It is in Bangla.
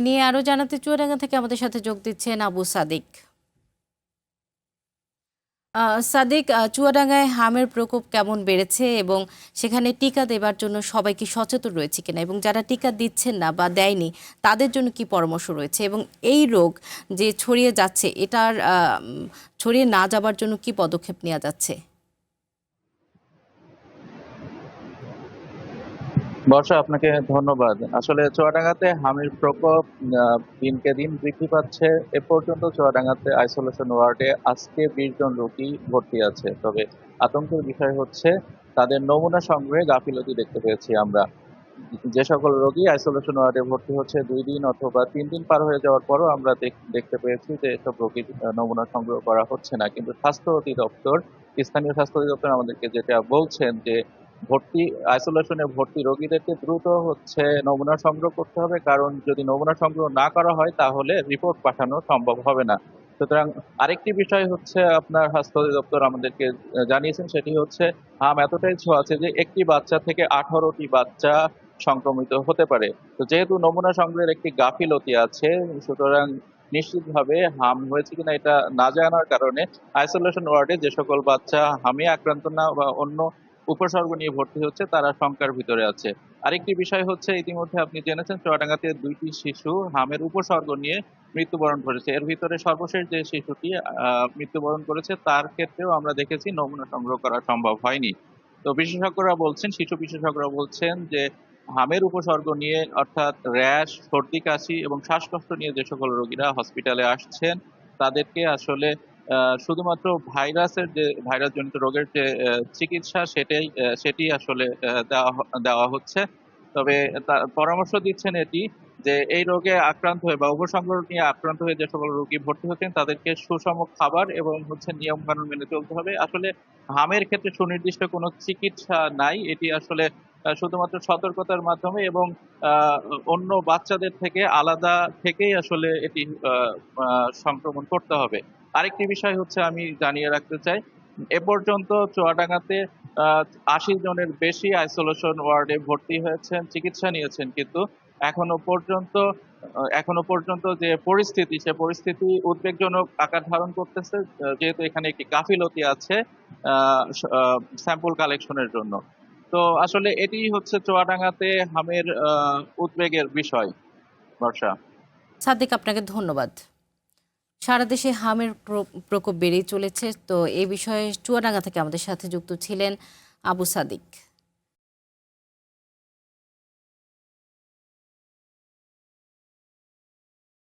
নিয়ে আরো জানাতে চুয়াডাঙ্গা থেকে আমাদের সাথে যোগ দিচ্ছেন আবু সাদিক। সাদিক, চুয়াডাঙ্গায় হামের প্রকোপ কেমন বেড়েছে এবং সেখানে টিকা দেবার জন্য সবাই কি সচেতন রয়েছে কিনা, এবং যারা টিকা দিচ্ছেন না বা দেয়নি তাদের জন্য কি পরামর্শ রয়েছে, এবং এই রোগ যে ছড়িয়ে যাচ্ছে এটার ছড়িয়ে না যাবার জন্য কি পদক্ষেপ নেওয়া যাচ্ছে? বর্ষা, আপনাকে ধন্যবাদ। আসলে চুয়াডাঙ্গাতে হামির প্রকোপ দিনকে দিন বৃদ্ধি পাচ্ছে। এ পর্যন্ত চুয়াডাঙ্গাতে আইসোলেশন ওয়ার্ডে আজকে 20 জন রোগী ভর্তি আছে। তবে আতঙ্কের বিষয় হচ্ছে তাদের নমুনা সংগ্রহে গাফিলতি দেখতে পেয়েছি আমরা। যে সকল রোগী আইসোলেশন ওয়ার্ডে ভর্তি হচ্ছে 2 দিন অথবা 3 দিন পার হয়ে যাওয়ার পরও আমরা দেখতে পেয়েছি যে এসব রোগীর নমুনা সংগ্রহ করা হচ্ছে না। কিন্তু স্বাস্থ্য অধিদপ্তর, স্থানীয় স্বাস্থ্য অধিদপ্তর আমাদেরকে যেটা বলছেন যে আইসোলেশনে ভর্তি রোগীদেরকে দ্রুত নমুনা সংগ্রহ করতে হবে, কারণ যদি নমুনা সংগ্রহ না করা হয় তাহলে রিপোর্ট পাঠানো সম্ভব হবে না। সুতরাং আরেকটি বিষয় হচ্ছে, আপনার স্বাস্থ্য অধিদপ্তর আমাদেরকে জানিয়েছেন, সেটি হচ্ছে এতটাই ছোঁয়াচে যে একটি বাচ্চা থেকে 18টি বাচ্চা সংক্রমিত হতে পারে। তো যেহেতু নমুনা সংগ্রহের একটি গাফিলতি আছে, সুতরাং নিশ্চিতভাবে হাম হয়েছে কিনা এটা না জানার কারণে আইসোলেশন ওয়ার্ডে যে সকল বাচ্চা হামে আক্রান্ত না বা অন্য উপসর্গ নিয়ে ভর্তি হচ্ছে তারা শঙ্কার ভিতরে আছে। আরেকটি বিষয় হচ্ছে, ইতিমধ্যে আপনি জেনেছেন চুয়াডাঙ্গাতে 2টি শিশু হামের উপসর্গ নিয়ে মৃত্যুবরণ করেছে। এর ভিতরে সর্বশেষ যে শিশুটি মৃত্যুবরণ করেছে তার ক্ষেত্রেও আমরা দেখেছি নমুনা সংগ্রহ করা সম্ভব হয়নি। তো শিশু বিশেষজ্ঞরা বলছেন যে হামের উপসর্গ নিয়ে, অর্থাৎ র্যাশ, সর্দি কাশি এবং শ্বাসকষ্ট নিয়ে যে সকল রোগীরা হসপিটালে আসছেন তাদেরকে আসলে শুধুমাত্র ভাইরাস জনিত রোগের যে চিকিৎসা সেটি আসলে দেওয়া হচ্ছে। তবে পরামর্শ দিচ্ছেন এটি যে এই রোগে আক্রান্ত হয়ে বা উপসংক্রমণ নিয়ে আক্রান্ত হয়ে যে সকল রোগী ভর্তি হচ্ছেন তাদেরকে সুষম খাবার এবং নিয়ম কানুন মেনে চলতে হবে। আসলে হামের ক্ষেত্রে সুনির্দিষ্ট কোনো চিকিৎসা নাই। এটি আসলে শুধুমাত্র সতর্কতার মাধ্যমে এবং অন্য বাচ্চাদের থেকে আলাদা থেকেই আসলে এটি সংক্রমণ করতে হবে। আরেকটি বিষয় হচ্ছে, আমি জানিয়ে রাখতে চাই, এ পর্যন্ত চুয়াডাঙ্গাতে 80 জনের বেশি আইসোলেশন ওয়ার্ডে ভর্তি হয়েছেন, চিকিৎসা নিয়েছেন, কিন্তু এখনো পর্যন্ত যে পরিস্থিতি, সে পরিস্থিতি উদ্বেগজনক আকার ধারণ করতেছে, যেহেতু এখানে একটি গাফিলতি আছে স্যাম্পল কালেকশনের জন্য। তো আসলে এটি হচ্ছে চুয়াডাঙ্গাতে হামের উদ্বেগের বিষয়। বর্ষা। সাদিক, আপনাকে ধন্যবাদ। সারা দেশে হামের প্রকোপ বেড়েই চলেছে, তো এই বিষয়ে চুয়াডাঙ্গা থেকে আমাদের সাথে যুক্ত ছিলেন আবু সাদিক।